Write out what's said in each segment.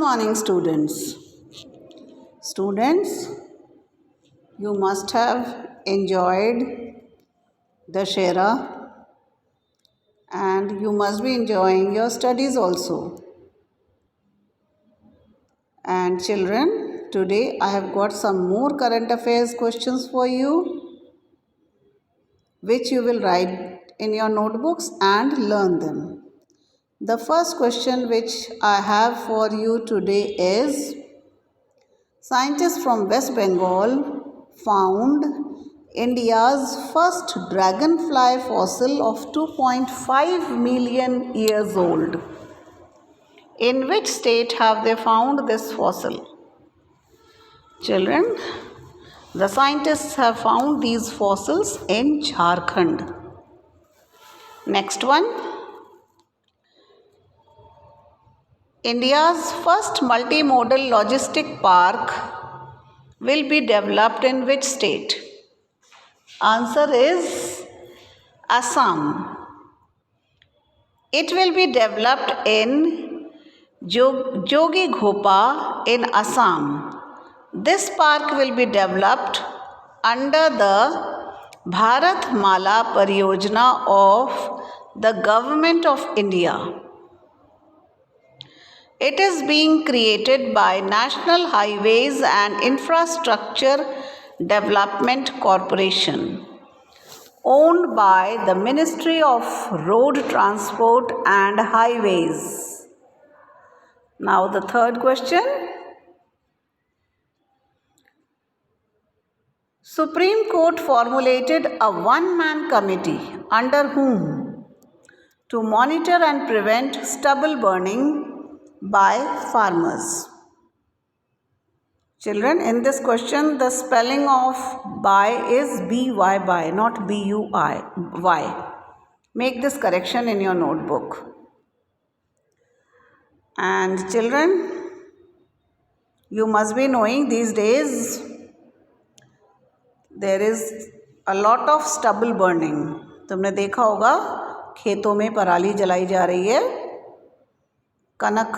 morning, students. Students, you must have enjoyed the Shera and you must be enjoying your studies also. And children, today I have got some more current affairs questions for you, which you will write in your notebooks and learn them. The first question which I have for you today is: scientists from West Bengal found India's first dragonfly fossil of 2.5 million years old. In which state have they found this fossil? Children, the scientists have found these fossils in Jharkhand. Next one. India's first multimodal logistic park will be developed in which state? Answer is Assam. It will be developed in Jogi Ghopa in Assam. This park will be developed under the Bharat Mala Pariyojana of the Government of India. It is being created by National Highways and Infrastructure Development Corporation, owned by the Ministry of Road Transport and Highways. Now the third question. Supreme Court formulated a one-man committee under whom to monitor and prevent stubble burning by farmers. Children, in this question, the spelling of by is B-Y, by, not B-U-I, Make this correction in your notebook. And children, you must be knowing these days there is a lot of stubble burning. तुमने देखा होगा खेतों में पराली जलाई जा रही है, कनक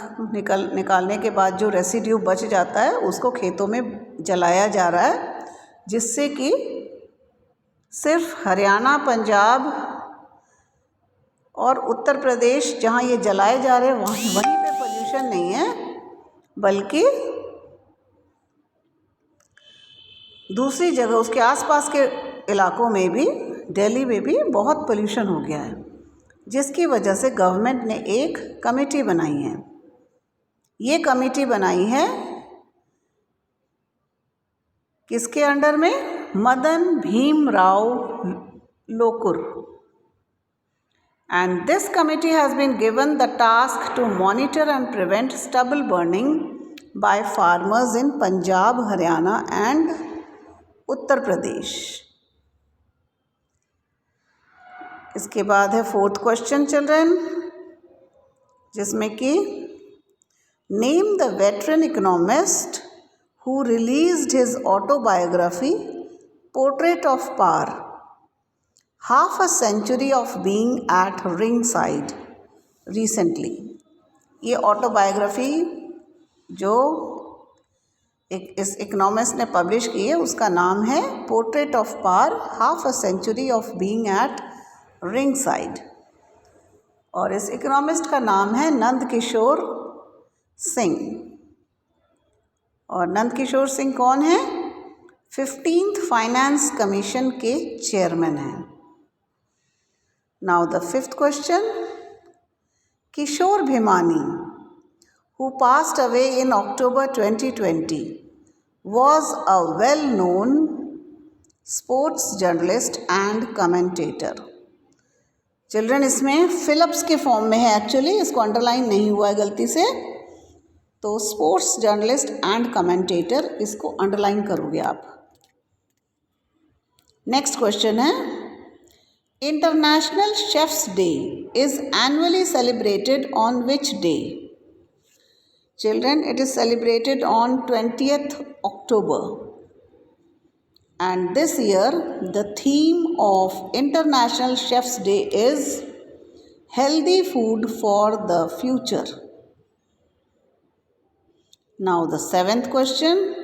निकालने के बाद जो रेसिड्यू बच जाता है उसको खेतों में जलाया जा रहा है, जिससे कि सिर्फ हरियाणा, पंजाब और उत्तर प्रदेश जहाँ ये जलाए जा रहे हैं वहीं पे पोल्यूशन नहीं है, बल्कि दूसरी जगह उसके आसपास के इलाकों में भी, दिल्ली में भी बहुत पोल्यूशन हो गया है, जिसकी वजह से गवर्नमेंट ने एक कमेटी बनाई है। ये कमेटी बनाई है किसके अंडर में? Madan Bhim Rao Lokur. And this committee has been given the task to monitor and prevent stubble burning by farmers in Punjab, Haryana and Uttar Pradesh. इसके बाद है फोर्थ क्वेश्चन चिल्ड्रन, जिसमें कि name the veteran economist who released his autobiography portrait of power, half a century of being at ringside recently. ये autobiography जो इस economist ने publish की है उसका नाम है portrait of power, half a century of being at ringside, और इस इकोनॉमिस्ट का नाम है नंद किशोर सिंह। और नंद किशोर सिंह कौन है? 15th फाइनेंस कमीशन के चेयरमैन हैं। Now the fifth question. Kishore Bhimani, who passed away in October 2020, was a well-known sports journalist and commentator. Children, इसमें फिलिप्स के फॉर्म में है, एक्चुअली इसको अंडरलाइन नहीं हुआ है गलती से, तो स्पोर्ट्स जर्नलिस्ट एंड कमेंटेटर इसको अंडरलाइन करोगे आप। नेक्स्ट क्वेश्चन है, international chefs day is annually celebrated on which day? Children, it is celebrated on 20th October. And this year, the theme of International Chef's Day is Healthy Food for the Future. Now the seventh question.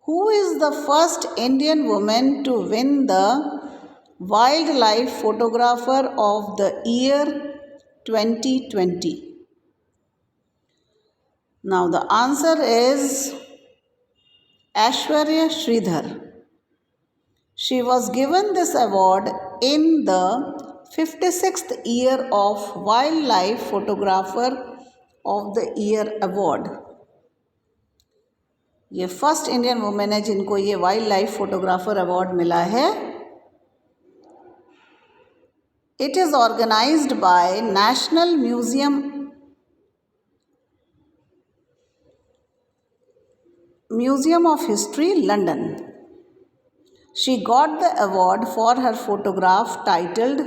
Who is the first Indian woman to win the Wildlife Photographer of the Year 2020? Now the answer is Aishwarya Sridhar. She was given this award in the 56th year of Wildlife Photographer of the Year Award. ये first Indian women है जिनको ये wildlife photographer award मिला है. It is organised by national museum of history, London. She got the award for her photograph titled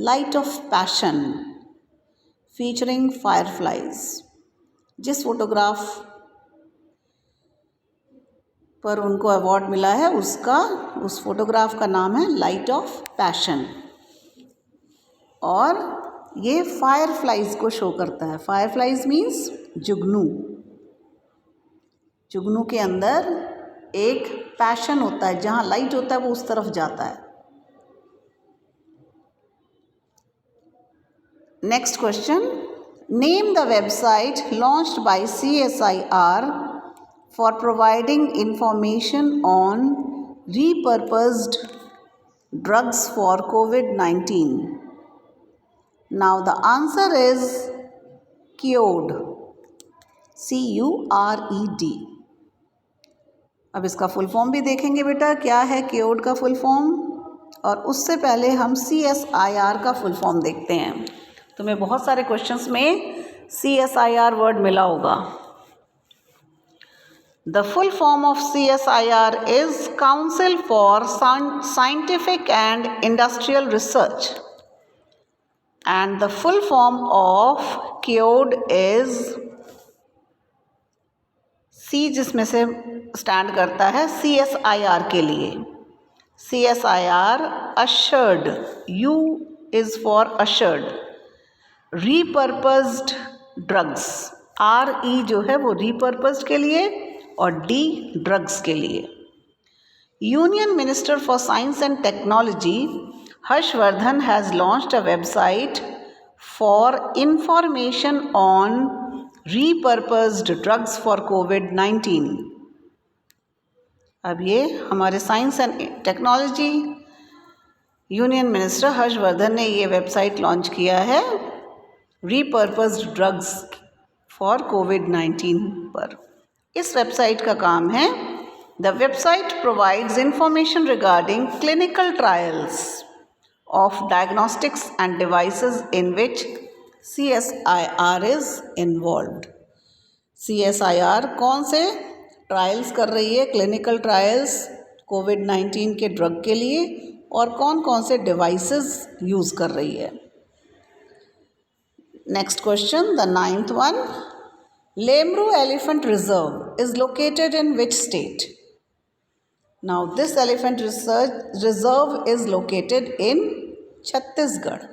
Light of Passion featuring fireflies. जिस photograph पर उनको award मिला है उस फोटोग्राफ का नाम है लाइट ऑफ पैशन और ये फायरफ्लाइज को शो करता है. फायरफ्लाइज मीन्स जुगनू. जुगनू के अंदर एक पैशन होता है, जहाँ लाइट होता है वो उस तरफ जाता है. Next question. Name the website launched by CSIR for providing information on repurposed drugs for COVID-19. Now the answer is CURED. CURED. अब इसका फुल फॉर्म भी देखेंगे बेटा, क्या है CURED का फुल फॉर्म. और उससे पहले हम CSIR का फुल फॉर्म देखते हैं. तुम्हें बहुत सारे क्वेश्चंस में CSIR वर्ड मिला होगा. The full form of CSIR is Council for Scientific and Industrial Research, and the full form of CURED is C, जिसमें से स्टैंड करता है CSIR के लिए. CSIR assured, U is for assured. Repurposed drugs, RE जो है वो repurposed के लिए और D ड्रग्स के लिए. Union minister for science and technology Harshvardhan has launched a website for information on repurposed drugs for COVID-19. अब ये हमारे science and technology union minister Harshvardhan ने ये वेबसाइट लॉन्च किया है रीपर्पस्ड ड्रग्स फॉर COVID-19 पर. इस वेबसाइट का काम है, the website provides information regarding clinical trials of diagnostics end devices in which CSIR is involved. CSIR कौन से ट्रायल्स कर रही है, क्लिनिकल ट्रायल्स COVID-19 के ड्रग के लिए, और कौन कौन से डिवाइसेस यूज़ कर रही है. Next question, the 9th one. Lemru Elephant Reserve is located in which state? Now this elephant reserve is located in Chhattisgarh.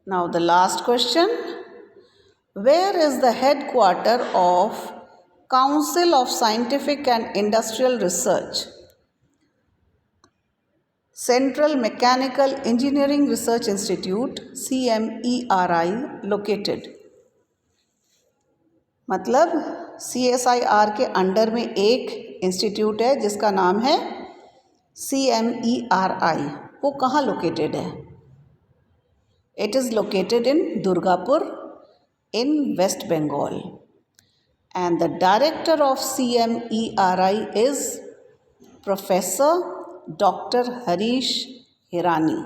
Now the last question. Where is the headquarter of Council of Scientific and Industrial Research? Central Mechanical Engineering Research Institute, CMERI, located. मतलब CSIR के under में एक institute है जिसका नाम है CMERI. वो कहाँ लोकेटेड है? It is located in Durgapur in West Bengal. And the director of CMERI is professor doctor Harish Hirani.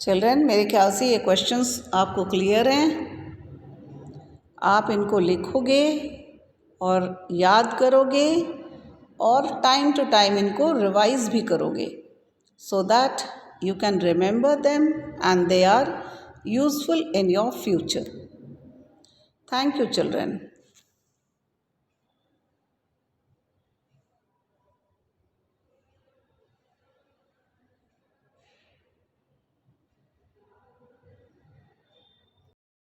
Children, मेरे ख्याल से ये क्वेश्चंस आपको क्लियर हैं. आप इनको लिखोगे और याद करोगे और टाइम टू टाइम इनको रिवाइज भी करोगे, so that you can remember them and they are useful in your future. Thank you, children.